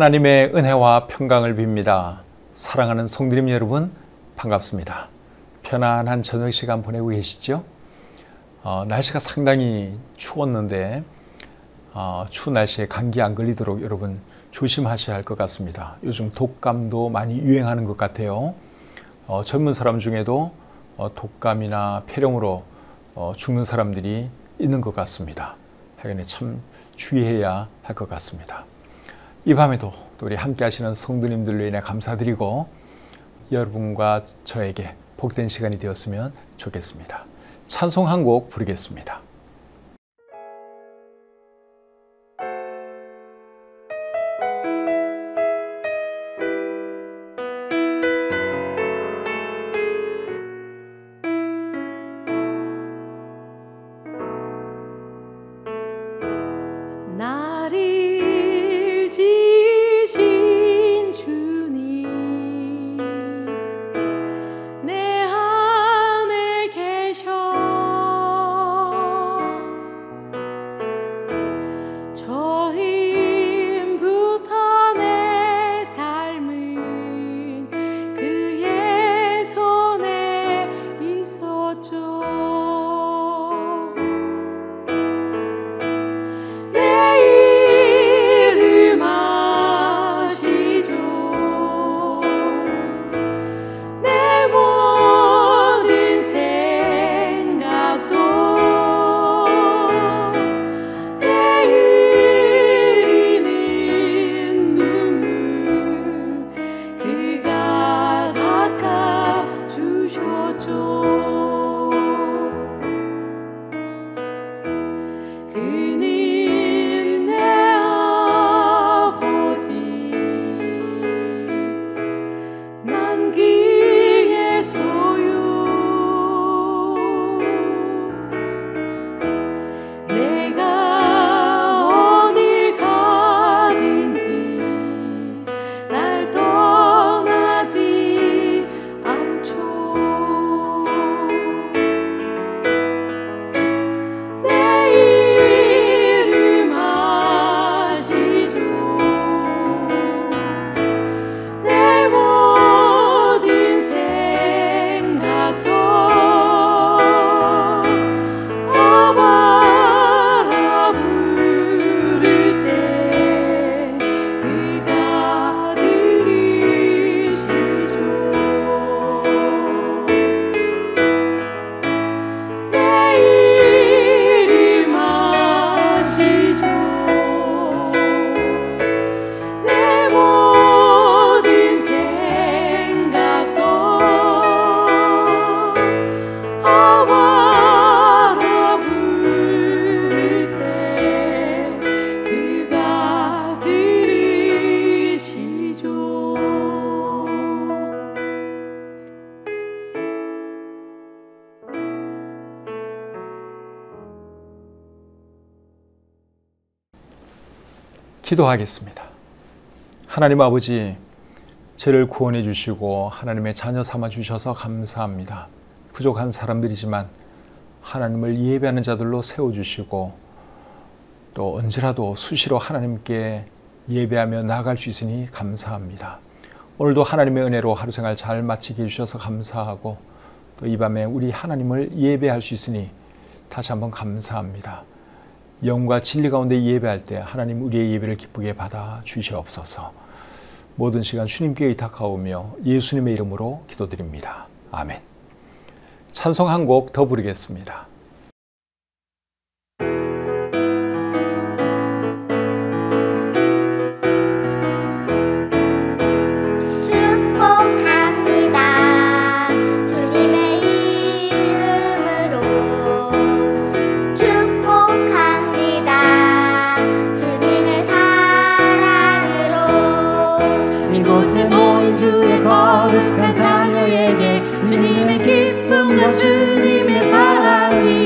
하나님의 은혜와 평강을 빕니다. 사랑하는 성도님 여러분, 반갑습니다. 편안한 저녁 시간 보내고 계시죠? 날씨가 상당히 추웠는데 추운 날씨에 감기 안 걸리도록 여러분 조심하셔야 할 것 같습니다. 요즘 독감도 많이 유행하는 것 같아요. 젊은 사람 중에도 독감이나 폐렴으로 죽는 사람들이 있는 것 같습니다. 하여간에 참 주의해야 할 것 같습니다. 이 밤에도 또 우리 함께 하시는 성도님들로 인해 감사드리고 여러분과 저에게 복된 시간이 되었으면 좋겠습니다. 찬송 한 곡 부르겠습니다. 기도하겠습니다. 하나님 아버지, 저를 구원해 주시고 하나님의 자녀 삼아 주셔서 감사합니다. 부족한 사람들이지만 하나님을 예배하는 자들로 세워주시고 또 언제라도 수시로 하나님께 예배하며 나아갈 수 있으니 감사합니다. 오늘도 하나님의 은혜로 하루 생활 잘 마치게 해주셔서 감사하고 또 이 밤에 우리 하나님을 예배할 수 있으니 다시 한번 감사합니다. 영과 진리 가운데 예배할 때 하나님 우리의 예배를 기쁘게 받아 주시옵소서. 모든 시간 주님께 의탁하오며 예수님의 이름으로 기도드립니다. 아멘. 찬송 한 곡 더 부르겠습니다. 이곳에 모인 주의 거룩한 자녀에게 주님의 기쁨과 주님의 사랑이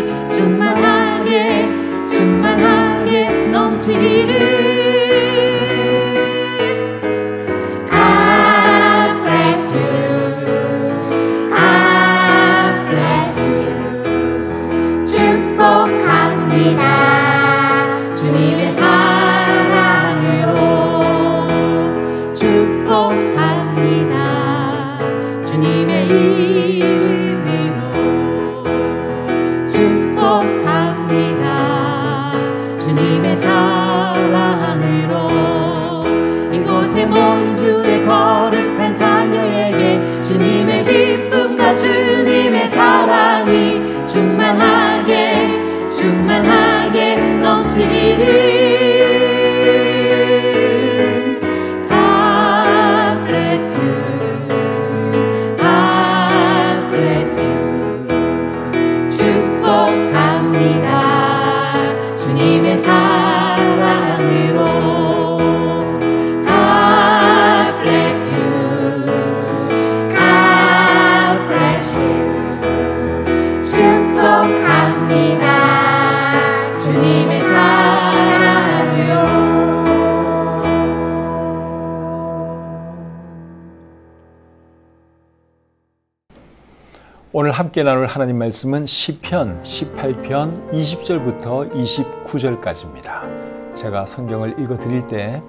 함께 나눌 하나님 말씀은 시편 18편 20절부터 29절까지입니다. 제가 성경을 읽어 드릴 때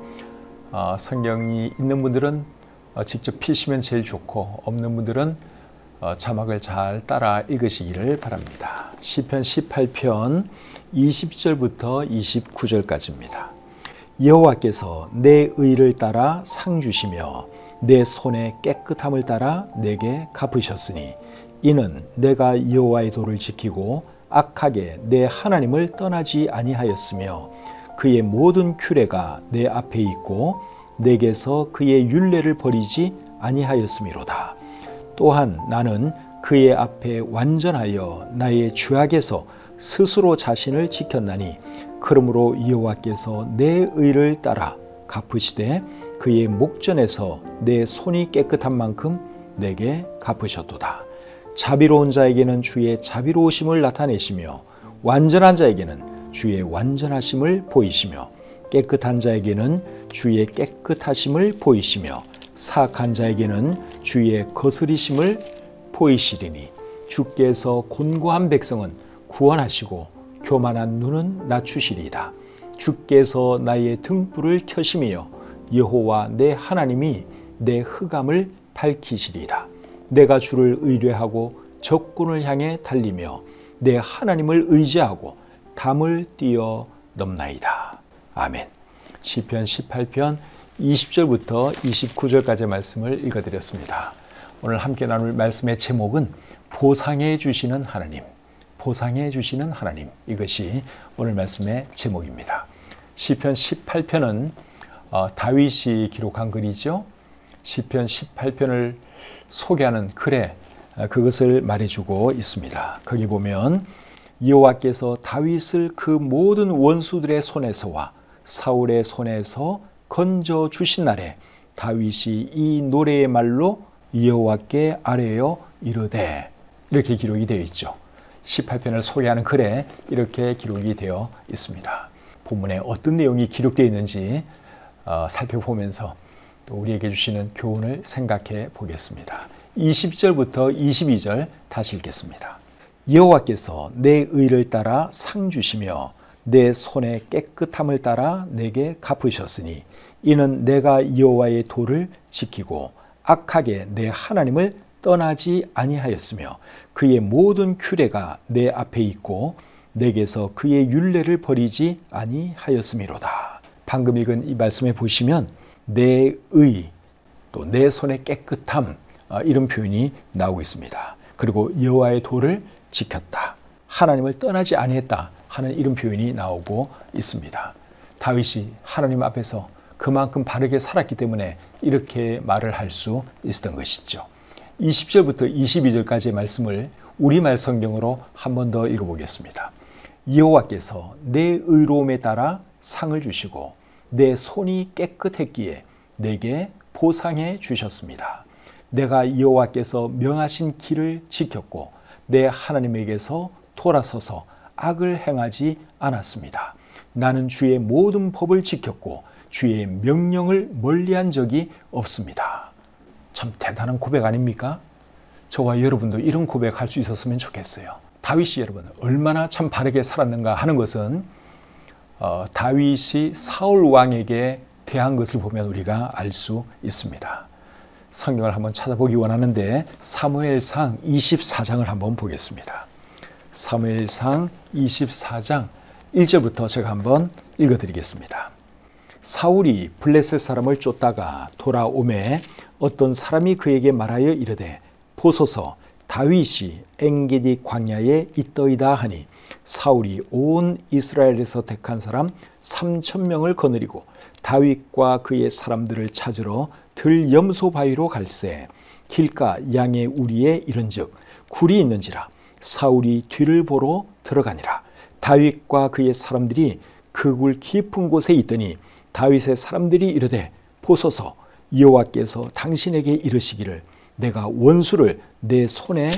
성경이 있는 분들은 직접 피시면 제일 좋고, 없는 분들은 자막을 잘 따라 읽으시기를 바랍니다. 시편 18편 20절부터 29절까지입니다. 여호와께서 내 의를 따라 상 주시며 내 손의 깨끗함을 따라 내게 갚으셨으니 이는 내가 여호와의 도를 지키고 악하게 내 하나님을 떠나지 아니하였으며 그의 모든 규례가 내 앞에 있고 내게서 그의 율례를 버리지 아니하였음이로다. 또한 나는 그의 앞에 완전하여 나의 죄악에서 스스로 자신을 지켰나니 그러므로 여호와께서 내 의를 따라 갚으시되 그의 목전에서 내 손이 깨끗한 만큼 내게 갚으셨도다. 자비로운 자에게는 주의 자비로우심을 나타내시며 완전한 자에게는 주의 완전하심을 보이시며 깨끗한 자에게는 주의 깨끗하심을 보이시며 사악한 자에게는 주의 거스리심을 보이시리니 주께서 곤고한 백성은 구원하시고 교만한 눈은 낮추시리이다. 주께서 나의 등불을 켜심이여 여호와 내 하나님이 내 흑암을 밝히시리이다. 내가 주를 의뢰하고 적군을 향해 달리며 내 하나님을 의지하고 담을 뛰어 넘나이다. 아멘. 시편 18편 20절부터 29절까지의 말씀을 읽어드렸습니다. 오늘 함께 나눌 말씀의 제목은 보상해 주시는 하나님, 보상해 주시는 하나님, 이것이 오늘 말씀의 제목입니다. 시편 18편은 다윗이 기록한 글이죠. 시편 18편을 소개하는 글에 그것을 말해주고 있습니다. 거기 보면 여호와께서 다윗을 그 모든 원수들의 손에서와 사울의 손에서 건져 주신 날에 다윗이 이 노래의 말로 여호와께 아뢰어 이르되, 이렇게 기록이 되어 있죠. 18편을 소개하는 글에 이렇게 기록이 되어 있습니다. 본문에 어떤 내용이 기록되어 있는지 살펴보면서 또 우리에게 주시는 교훈을 생각해 보겠습니다. 20절부터 22절 다시 읽겠습니다. 여호와께서 내 의를 따라 상 주시며 내 손의 깨끗함을 따라 내게 갚으셨으니 이는 내가 여호와의 도를 지키고 악하게 내 하나님을 떠나지 아니하였으며 그의 모든 규례가 내 앞에 있고 내게서 그의 율례를 버리지 아니하였음이로다. 방금 읽은 이 말씀에 보시면 내 의, 또 내 손의 깨끗함, 이런 표현이 나오고 있습니다. 그리고 여호와의 도를 지켰다, 하나님을 떠나지 아니했다 하는 이런 표현이 나오고 있습니다. 다윗이 하나님 앞에서 그만큼 바르게 살았기 때문에 이렇게 말을 할 수 있었던 것이죠. 20절부터 22절까지의 말씀을 우리말 성경으로 한 번 더 읽어보겠습니다. 여호와께서 내 의로움에 따라 상을 주시고 내 손이 깨끗했기에 내게 보상해 주셨습니다. 내가 여호와께서 명하신 길을 지켰고 내 하나님에게서 돌아서서 악을 행하지 않았습니다. 나는 주의 모든 법을 지켰고 주의 명령을 멀리한 적이 없습니다. 참 대단한 고백 아닙니까? 저와 여러분도 이런 고백할 수 있었으면 좋겠어요. 다윗이 여러분 얼마나 참 바르게 살았는가 하는 것은 다윗이 사울 왕에게 대한 것을 보면 우리가 알 수 있습니다. 성경을 한번 찾아보기 원하는데 사무엘상 24장을 한번 보겠습니다. 사무엘상 24장 1절부터 제가 한번 읽어드리겠습니다. 사울이 블레셋 사람을 쫓다가 돌아오매 어떤 사람이 그에게 말하여 이르되 보소서 다윗이 엔게디 광야에 있더이다 하니 사울이 온 이스라엘에서 택한 사람 3,000명을 거느리고 다윗과 그의 사람들을 찾으러 들 염소 바위로 갈새 길가 양의 우리에 이른즉 굴이 있는지라 사울이 뒤를 보러 들어가니라. 다윗과 그의 사람들이 그 굴 깊은 곳에 있더니 다윗의 사람들이 이르되 보소서 여호와께서 당신에게 이르시기를 내가 원수를 내 손에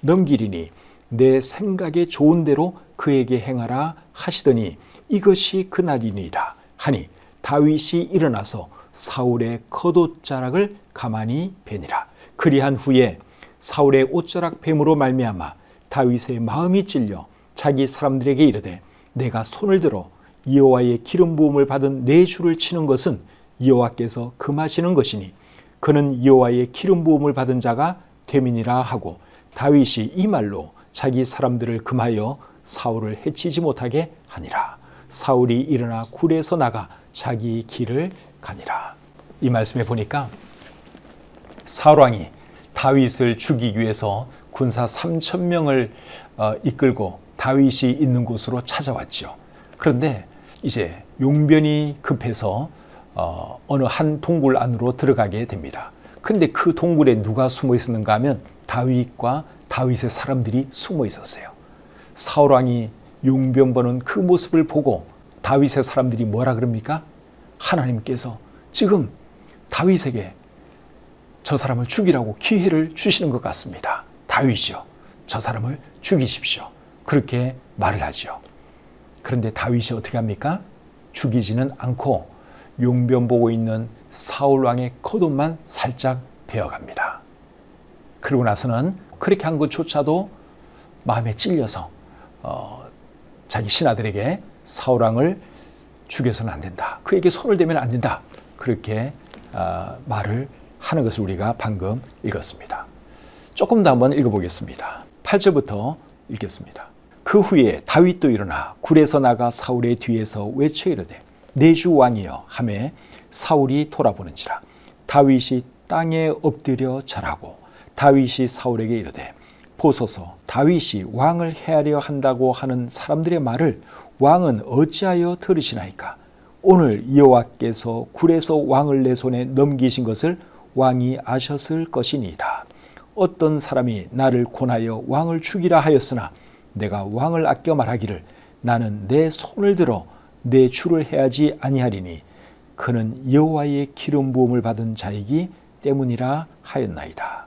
넘기리니 내 생각에 좋은 대로 그에게 행하라 하시더니 이것이 그날이니이다 하니 다윗이 일어나서 사울의 겉옷자락을 가만히 베니라. 그리한 후에 사울의 옷자락 뱀으로 말미암아 다윗의 마음이 찔려 자기 사람들에게 이르되 내가 손을 들어 여호와의 기름 부음을 받은 내 주를 치는 것은 여호와께서 금하시는 것이니 그는 여호와의 기름 부음을 받은 자가 됨이니라 하고 다윗이 이 말로 자기 사람들을 금하여 사울을 해치지 못하게 하니라. 사울이 일어나 굴에서 나가 자기 길을 가니라. 이 말씀에 보니까 사울 왕이 다윗을 죽이기 위해서 군사 3,000명을 이끌고 다윗이 있는 곳으로 찾아왔죠. 그런데 이제 용변이 급해서 어느 한 동굴 안으로 들어가게 됩니다. 근데 그 동굴에 누가 숨어 있었는가 하면 다윗과 다윗의 사람들이 숨어 있었어요. 사울 왕이 용변 보는 그 모습을 보고 다윗의 사람들이 뭐라 그럽니까? 하나님께서 지금 다윗에게 저 사람을 죽이라고 기회를 주시는 것 같습니다. 다윗이요, 저 사람을 죽이십시오. 그렇게 말을 하죠. 그런데 다윗이 어떻게 합니까? 죽이지는 않고 용변 보고 있는 사울 왕의 겉옷만 살짝 베어갑니다. 그러고 나서는 그렇게 한 것조차도 마음에 찔려서 자기 신하들에게 사울 왕을 죽여서는 안 된다. 그에게 손을 대면 안 된다. 그렇게 말을 하는 것을 우리가 방금 읽었습니다. 조금 더 한번 읽어보겠습니다. 8절부터 읽겠습니다. 그 후에 다윗도 일어나 굴에서 나가 사울의 뒤에서 외쳐 이르되 내 주 왕이여 하매 사울이 돌아보는지라 다윗이 땅에 엎드려 절하고 다윗이 사울에게 이르되 보소서 다윗이 왕을 해하려 한다고 하는 사람들의 말을 왕은 어찌하여 들으시나이까? 오늘 여호와께서 굴에서 왕을 내 손에 넘기신 것을 왕이 아셨을 것이니이다. 어떤 사람이 나를 권하여 왕을 죽이라 하였으나 내가 왕을 아껴 말하기를 나는 내 손을 들어 내 주를 해하지 아니하리니 그는 여호와의 기름 부음을 받은 자이기 때문이라 하였나이다.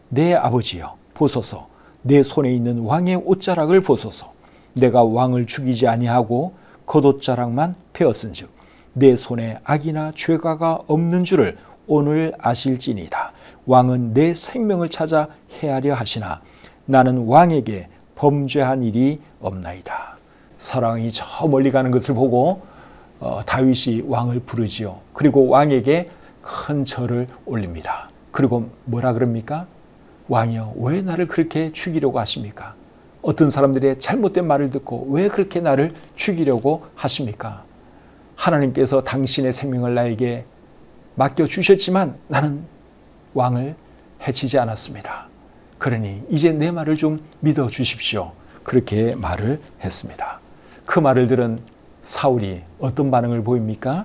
내 아버지여 보소서 내 손에 있는 왕의 옷자락을 보소서. 내가 왕을 죽이지 아니하고 겉옷자락만 베었은즉 내 손에 악이나 죄가가 없는 줄을 오늘 아실지니이다. 왕은 내 생명을 찾아 해하려 하시나 나는 왕에게 범죄한 일이 없나이다. 사랑이 저 멀리 가는 것을 보고 다윗이 왕을 부르지요. 그리고 왕에게 큰 절을 올립니다. 그리고 뭐라 그럽니까? 왕이여 왜 나를 그렇게 죽이려고 하십니까? 어떤 사람들의 잘못된 말을 듣고 왜 그렇게 나를 죽이려고 하십니까? 하나님께서 당신의 생명을 나에게 맡겨주셨지만 나는 왕을 해치지 않았습니다. 그러니 이제 내 말을 좀 믿어주십시오. 그렇게 말을 했습니다. 그 말을 들은 사울이 어떤 반응을 보입니까?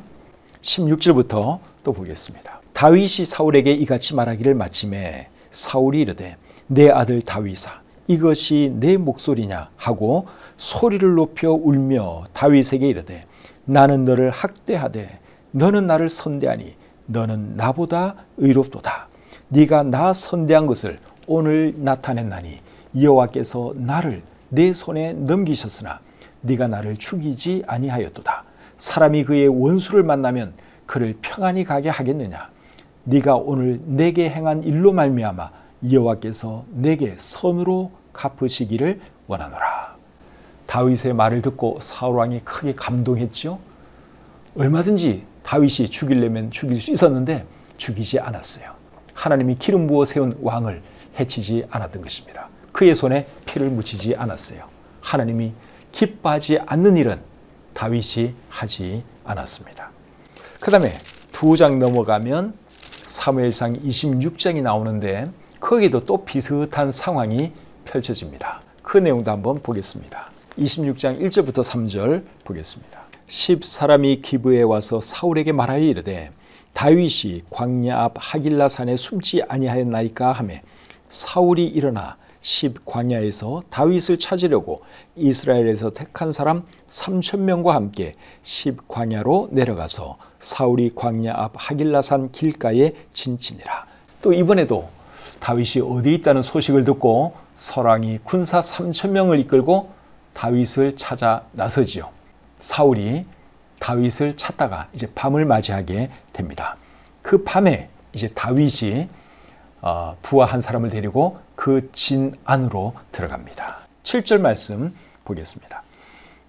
16절부터 또 보겠습니다. 다윗이 사울에게 이같이 말하기를 마침에 사울이 이르되 내 아들 다윗아 이것이 내 목소리냐 하고 소리를 높여 울며 다윗에게 이르되 나는 너를 학대하되 너는 나를 선대하니 너는 나보다 의롭도다. 네가 나 선대한 것을 오늘 나타냈나니 여호와께서 나를 내 손에 넘기셨으나 네가 나를 죽이지 아니하였도다. 사람이 그의 원수를 만나면 그를 평안히 가게 하겠느냐? 네가 오늘 내게 행한 일로 말미암아 여호와께서 내게 선으로 갚으시기를 원하노라. 다윗의 말을 듣고 사울 왕이 크게 감동했죠. 얼마든지 다윗이 죽이려면 죽일 수 있었는데 죽이지 않았어요. 하나님이 기름 부어 세운 왕을 해치지 않았던 것입니다. 그의 손에 피를 묻히지 않았어요. 하나님이 기뻐하지 않는 일은 다윗이 하지 않았습니다. 그 다음에 2장 넘어가면 사무엘상 26장이 나오는데 거기도 또 비슷한 상황이 펼쳐집니다. 그 내용도 한번 보겠습니다. 26장 1절부터 3절 보겠습니다. 10사람이 기브에 와서 사울에게 말하여 이르되 다윗이 광야 앞 하길라산에 숨지 아니하였나이까 하매 사울이 일어나 10 광야에서 다윗을 찾으려고 이스라엘에서 택한 사람 3,000명과 함께 10 광야로 내려가서 사울이 광야 앞 하길라산 길가에 진치니라. 또 이번에도 다윗이 어디 있다는 소식을 듣고 설왕이 군사 3,000명을 이끌고 다윗을 찾아 나서지요. 사울이 다윗을 찾다가 이제 밤을 맞이하게 됩니다. 그 밤에 이제 다윗이 부하 한 사람을 데리고 그 진 안으로 들어갑니다. 7절 말씀 보겠습니다.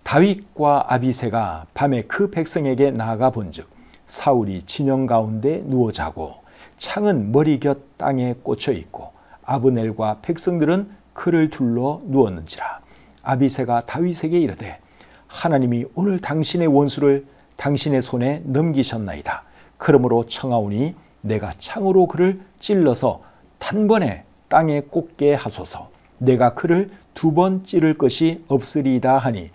다윗과 아비새가 밤에 그 백성에게 나아가 본즉 사울이 진영 가운데 누워 자고 창은 머리 곁 땅에 꽂혀 있고 아브넬과 백성들은 그를 둘러 누웠는지라. 아비새가 다윗에게 이르되 하나님이 오늘 당신의 원수를 당신의 손에 넘기셨나이다. 그러므로 청하오니 내가 창으로 그를 찔러서 단번에 땅에 꽂게 하소서. 내가 그를 2번 찌를 것이 없으리이다 하니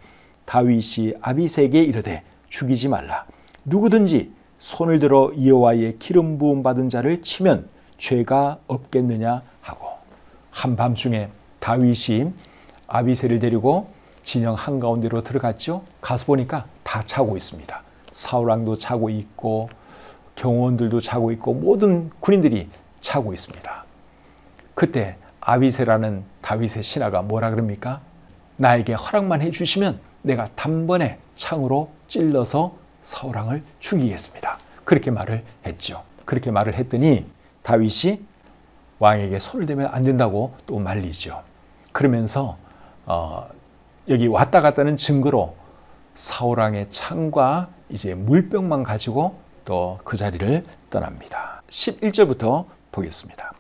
다윗이 아비새에게 이르되 죽이지 말라. 누구든지 손을 들어 여호와의 기름 부음 받은 자를 치면 죄가 없겠느냐 하고. 한밤중에 다윗이 아비새를 데리고 진영 한가운데로 들어갔죠. 가서 보니까 다 자고 있습니다. 사울왕도 자고 있고 경호원들도 자고 있고 모든 군인들이 자고 있습니다. 그때 아비새라는 다윗의 신하가 뭐라 그럽니까? 나에게 허락만 해주시면 내가 단번에 창으로 찔러서 사울왕을 죽이겠습니다. 그렇게 말을 했죠. 그렇게 말을 했더니 다윗이 왕에게 손을 대면 안 된다고 또 말리죠. 그러면서 여기 왔다 갔다는 증거로 사울왕의 창과 이제 물병만 가지고 또 그 자리를 떠납니다. 11절부터 보겠습니다.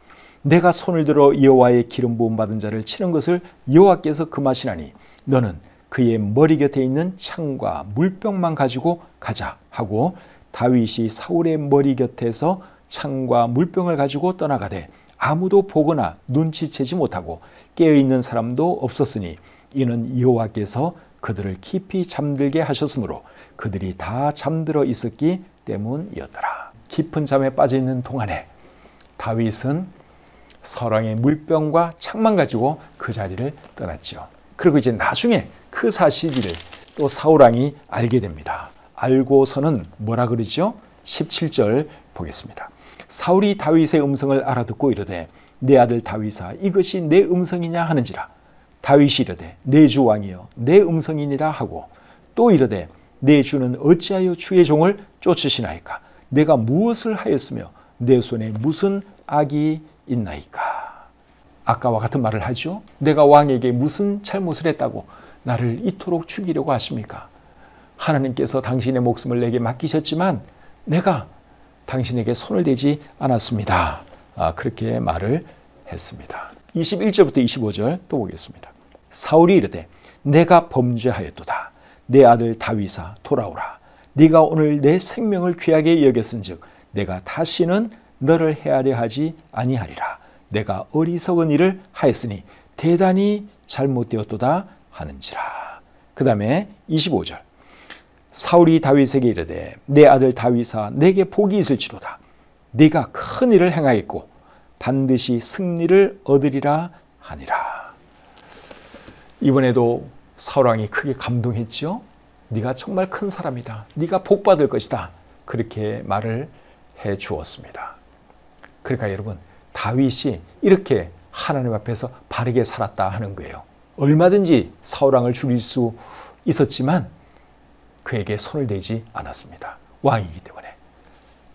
내가 손을 들어 여호와의 기름 부음 받은 자를 치는 것을 여호와께서 금하시나니 너는 그의 머리 곁에 있는 창과 물병만 가지고 가자 하고 다윗이 사울의 머리 곁에서 창과 물병을 가지고 떠나가되 아무도 보거나 눈치채지 못하고 깨어있는 사람도 없었으니 이는 여호와께서 그들을 깊이 잠들게 하셨으므로 그들이 다 잠들어 있었기 때문이었더라. 깊은 잠에 빠져있는 동안에 다윗은 사울왕의 물병과 창만 가지고 그 자리를 떠났죠. 그리고 이제 나중에 그 사실을 또 사울왕이 알게 됩니다. 알고서는 뭐라 그러죠? 17절 보겠습니다. 사울이 다윗의 음성을 알아듣고 이르되 내 아들 다윗아 이것이 내 음성이냐 하는지라. 다윗이 이르되 내 주 왕이여 내 음성이니라 하고 또 이르되 내 주는 어찌하여 주의 종을 쫓으시나이까. 내가 무엇을 하였으며 내 손에 무슨 악이 있나이까. 아까와 같은 말을 하죠. 내가 왕에게 무슨 잘못을 했다고 나를 이토록 죽이려고 하십니까? 하나님께서 당신의 목숨을 내게 맡기셨지만 내가 당신에게 손을 대지 않았습니다. 그렇게 말을 했습니다. 21절부터 25절 또 보겠습니다. 사울이 이르되 내가 범죄하였도다. 내 아들 다윗아 돌아오라. 네가 오늘 내 생명을 귀하게 여겼은즉 내가 다시는 너를 해하려 하지 아니하리라. 내가 어리석은 일을 하였으니 대단히 잘못되었도다 하는지라. 그 다음에 25절. 사울이 다윗에게 이르되 내 아들 다윗아 내게 복이 있을지로다. 네가 큰 일을 행하겠고 반드시 승리를 얻으리라 하니라. 이번에도 사울왕이 크게 감동했죠. 네가 정말 큰 사람이다. 네가 복받을 것이다. 그렇게 말을 해 주었습니다. 그러니까 여러분 다윗이 이렇게 하나님 앞에서 바르게 살았다 하는 거예요. 얼마든지 사울왕을 죽일 수 있었지만 그에게 손을 대지 않았습니다. 왕이기 때문에.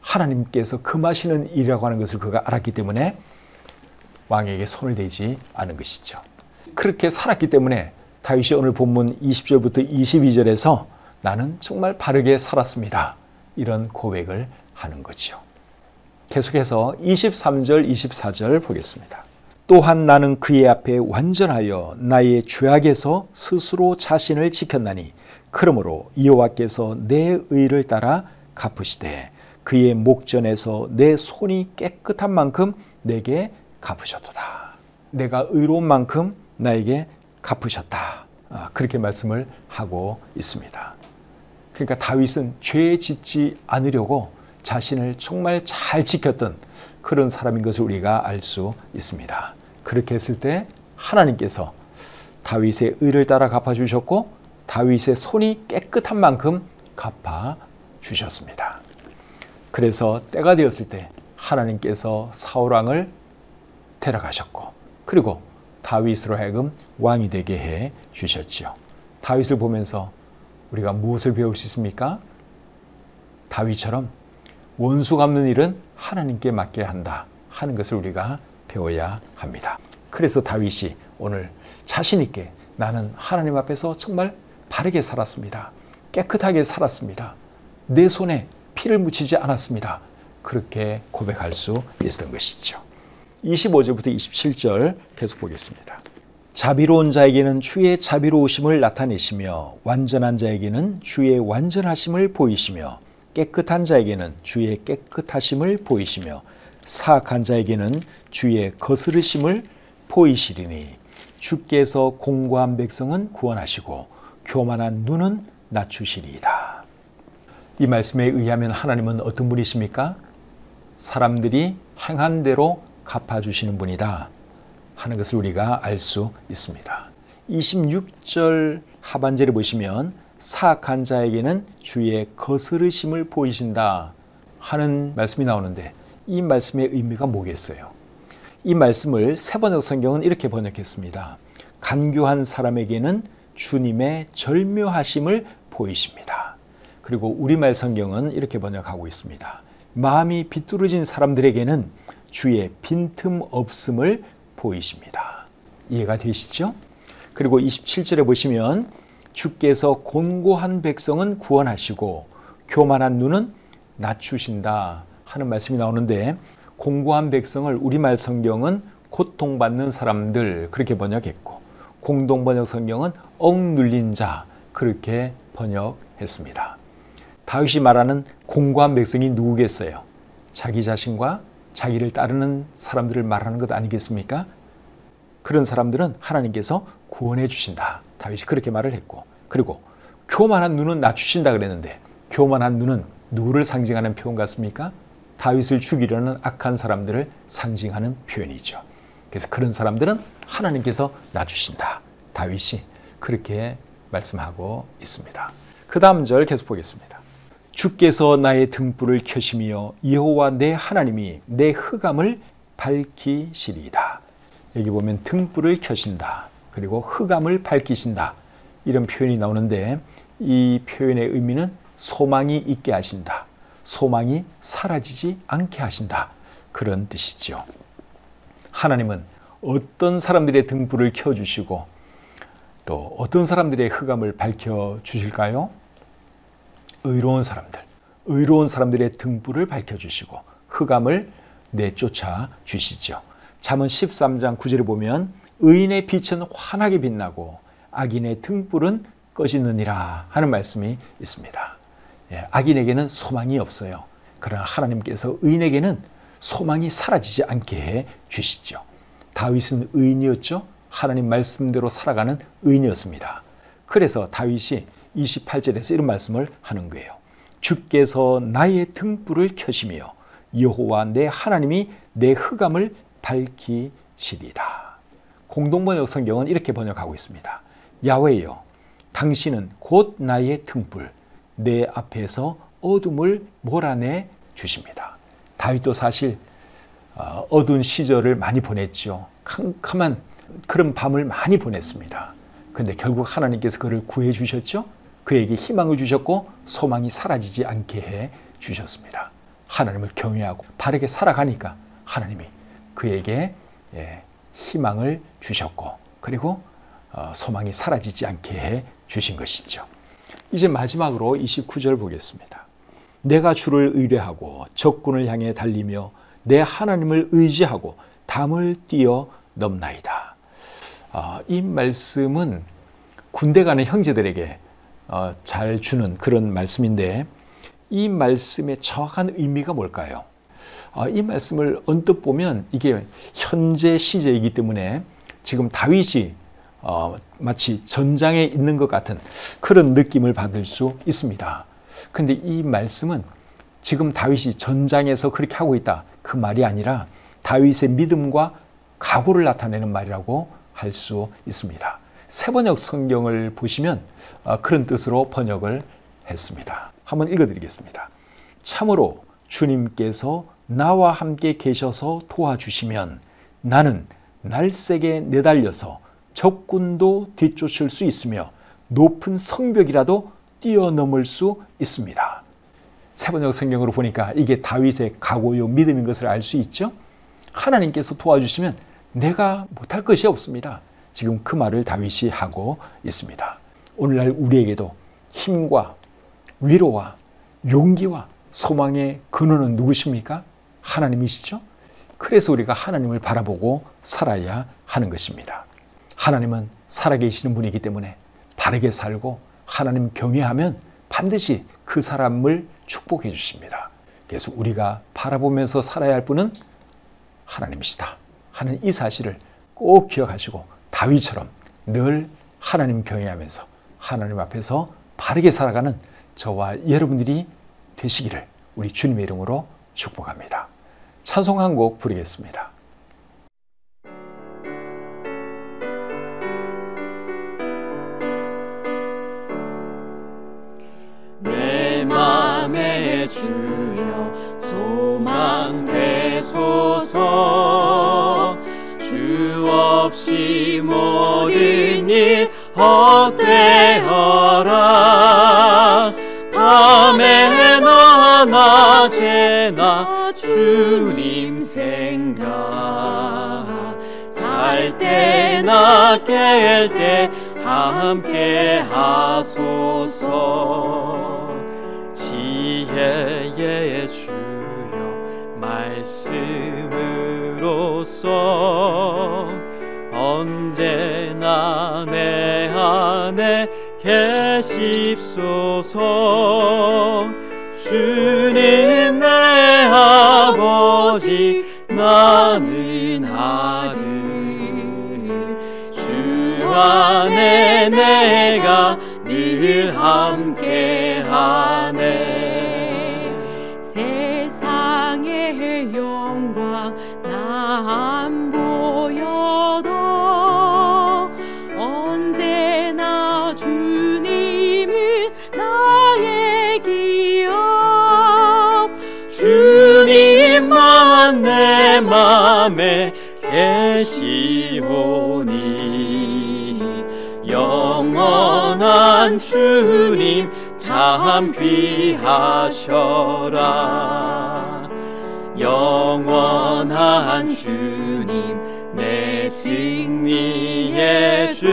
하나님께서 금하시는 일이라고 하는 것을 그가 알았기 때문에 왕에게 손을 대지 않은 것이죠. 그렇게 살았기 때문에 다윗이 오늘 본문 20절부터 22절에서 나는 정말 바르게 살았습니다. 이런 고백을 하는 거죠. 계속해서 23절, 24절 보겠습니다. 또한 나는 그의 앞에 완전하여 나의 죄악에서 스스로 자신을 지켰나니 그러므로 여호와께서 내 의를 따라 갚으시되 그의 목전에서 내 손이 깨끗한 만큼 내게 갚으셨도다. 내가 의로운 만큼 나에게 갚으셨다. 그렇게 말씀을 하고 있습니다. 그러니까 다윗은 죄 짓지 않으려고 자신을 정말 잘 지켰던 그런 사람인 것을 우리가 알 수 있습니다. 그렇게 했을 때 하나님께서 다윗의 의를 따라 갚아주셨고 다윗의 손이 깨끗한 만큼 갚아주셨습니다. 그래서 때가 되었을 때 하나님께서 사울왕을 데려가셨고 그리고 다윗으로 하여금 왕이 되게 해 주셨죠. 다윗을 보면서 우리가 무엇을 배울 수 있습니까? 다윗처럼 원수 갚는 일은 하나님께 맡겨야 한다 하는 것을 우리가 배워야 합니다. 그래서 다윗이 오늘 자신 있게 나는 하나님 앞에서 정말 바르게 살았습니다. 깨끗하게 살았습니다. 내 손에 피를 묻히지 않았습니다. 그렇게 고백할 수 있었던 것이죠. 25절부터 27절 계속 보겠습니다. 자비로운 자에게는 주의 자비로우심을 나타내시며 완전한 자에게는 주의 완전하심을 보이시며 깨끗한 자에게는 주의 깨끗하심을 보이시며 사악한 자에게는 주의 거스르심을 보이시리니 주께서 공고한 백성은 구원하시고 교만한 눈은 낮추시리이다. 이 말씀에 의하면 하나님은 어떤 분이십니까? 사람들이 행한 대로 갚아주시는 분이다 하는 것을 우리가 알 수 있습니다. 26절 하반절에 보시면 사악한 자에게는 주의 거스르심을 보이신다 하는 말씀이 나오는데 이 말씀의 의미가 뭐겠어요? 이 말씀을 세번역 성경은 이렇게 번역했습니다. 간교한 사람에게는 주님의 절묘하심을 보이십니다. 그리고 우리말 성경은 이렇게 번역하고 있습니다. 마음이 비뚤어진 사람들에게는 주의 빈틈없음을 보이십니다. 이해가 되시죠? 그리고 27절에 보시면 주께서 곤고한 백성은 구원하시고 교만한 눈은 낮추신다 하는 말씀이 나오는데 곤고한 백성을 우리말 성경은 고통받는 사람들 그렇게 번역했고 공동번역 성경은 억눌린 자 그렇게 번역했습니다. 다윗이 말하는 곤고한 백성이 누구겠어요? 자기 자신과 자기를 따르는 사람들을 말하는 것 아니겠습니까? 그런 사람들은 하나님께서 구원해 주신다. 다윗이 그렇게 말을 했고 그리고 교만한 눈은 낮추신다 그랬는데 교만한 눈은 누구를 상징하는 표현 같습니까? 다윗을 죽이려는 악한 사람들을 상징하는 표현이죠. 그래서 그런 사람들은 하나님께서 낮추신다. 다윗이 그렇게 말씀하고 있습니다. 그 다음 절 계속 보겠습니다. 주께서 나의 등불을 켜시며 여호와 내 하나님이 내 흑암을 밝히시리이다. 여기 보면 등불을 켜신다. 그리고 흑암을 밝히신다. 이런 표현이 나오는데 이 표현의 의미는 소망이 있게 하신다. 소망이 사라지지 않게 하신다. 그런 뜻이죠. 하나님은 어떤 사람들의 등불을 켜주시고 또 어떤 사람들의 흑암을 밝혀주실까요? 의로운 사람들의 등불을 밝혀주시고 흑암을 내쫓아 주시죠. 잠언 13장 9절에 보면 의인의 빛은 환하게 빛나고 악인의 등불은 꺼지느니라 하는 말씀이 있습니다. 악인에게는 소망이 없어요. 그러나 하나님께서 의인에게는 소망이 사라지지 않게 해 주시죠. 다윗은 의인이었죠. 하나님 말씀대로 살아가는 의인이었습니다. 그래서 다윗이 28절에서 이런 말씀을 하는 거예요. 주께서 나의 등불을 켜시며 여호와 내 하나님이 내 흑암을 밝히시리이다. 공동번역 성경은 이렇게 번역하고 있습니다. 야훼여, 당신은 곧 나의 등불, 내 앞에서 어둠을 몰아내 주십니다. 다윗도 사실 어두운 시절을 많이 보냈죠. 캄캄한 그런 밤을 많이 보냈습니다. 그런데 결국 하나님께서 그를 구해 주셨죠. 그에게 희망을 주셨고 소망이 사라지지 않게 해 주셨습니다. 하나님을 경외하고 바르게 살아가니까 하나님이 그에게 희망을 주셨고 그리고 소망이 사라지지 않게 해 주신 것이죠. 이제 마지막으로 29절 보겠습니다. 내가 주를 의뢰하고 적군을 향해 달리며 내 하나님을 의지하고 담을 뛰어 넘나이다. 이 말씀은 군대 가는 형제들에게 잘 주는 그런 말씀인데 이 말씀의 정확한 의미가 뭘까요? 이 말씀을 언뜻 보면 이게 현재 시제이기 때문에 지금 다윗이 마치 전장에 있는 것 같은 그런 느낌을 받을 수 있습니다. 그런데 이 말씀은 지금 다윗이 전장에서 그렇게 하고 있다 그 말이 아니라 다윗의 믿음과 각오를 나타내는 말이라고 할 수 있습니다. 세번역 성경을 보시면 그런 뜻으로 번역을 했습니다. 한번 읽어드리겠습니다. 참으로 주님께서 나와 함께 계셔서 도와주시면 나는 날쌔게 내달려서 적군도 뒤쫓을 수 있으며 높은 성벽이라도 뛰어넘을 수 있습니다. 세번역 성경으로 보니까 이게 다윗의 각오요 믿음인 것을 알 수 있죠. 하나님께서 도와주시면 내가 못할 것이 없습니다. 지금 그 말을 다윗이 하고 있습니다. 오늘날 우리에게도 힘과 위로와 용기와 소망의 근원은 누구십니까? 하나님이시죠? 그래서 우리가 하나님을 바라보고 살아야 하는 것입니다. 하나님은 살아계시는 분이기 때문에 바르게 살고 하나님 경외하면 반드시 그 사람을 축복해 주십니다. 그래서 우리가 바라보면서 살아야 할 분은 하나님이시다 하는 이 사실을 꼭 기억하시고 다윗처럼 늘 하나님 경외하면서 하나님 앞에서 바르게 살아가는 저와 여러분들이 되시기를 우리 주님의 이름으로 축복합니다. 찬송 한 곡 부르겠습니다. 내 맘에 주여 소망 되소서. 주 없이 모든 일 헛되어라. 밤에나 낮에나 주님 생각, 잘 때나 깰 때 함께 하소서. 지혜의 주여 말씀으로써 언제나 내 안에 계십소서. 주님 내 아버지 나는 아들, 주 안에 내가 늘 함께하네. 세상의 영광 나 안 보여도 언제나 주님은 나의 기업. 주님만 내 맘에 계시오니 영원한 주님 참 귀하셔라. 영원한 주님 내 승리의 주,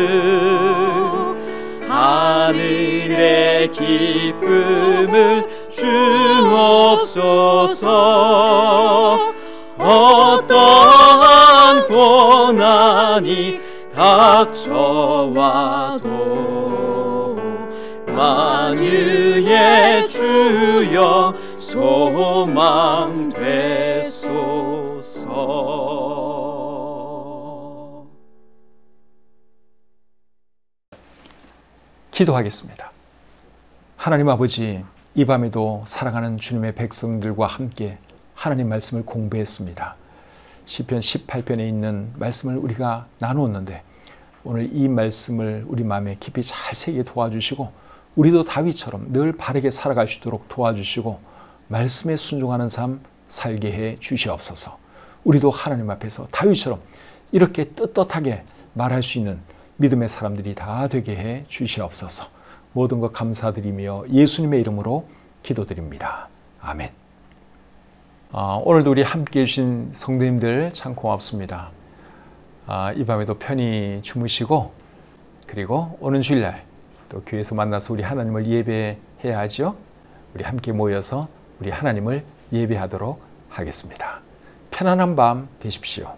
하늘의 기쁨을 주옵소서. 어떠한 고난이 닥쳐와도 만유의 주여 소망 되소서. 기도하겠습니다. 하나님 아버지, 이 밤에도 사랑하는 주님의 백성들과 함께 하나님 말씀을 공부했습니다. 시편 18편에 있는 말씀을 우리가 나누었는데 오늘 이 말씀을 우리 마음에 깊이 잘 새기게 도와주시고 우리도 다윗처럼 늘 바르게 살아갈 수 있도록 도와주시고 말씀에 순종하는 삶 살게 해 주시옵소서. 우리도 하나님 앞에서 다윗처럼 이렇게 떳떳하게 말할 수 있는 믿음의 사람들이 다 되게 해 주시옵소서. 모든 것 감사드리며 예수님의 이름으로 기도드립니다. 아멘. 오늘도 우리 함께해 주신 성도님들 참 고맙습니다. 이 밤에도 편히 주무시고 그리고 오는 주일날 또 교회에서 만나서 우리 하나님을 예배해야 하죠. 우리 함께 모여서 우리 하나님을 예배하도록 하겠습니다. 편안한 밤 되십시오.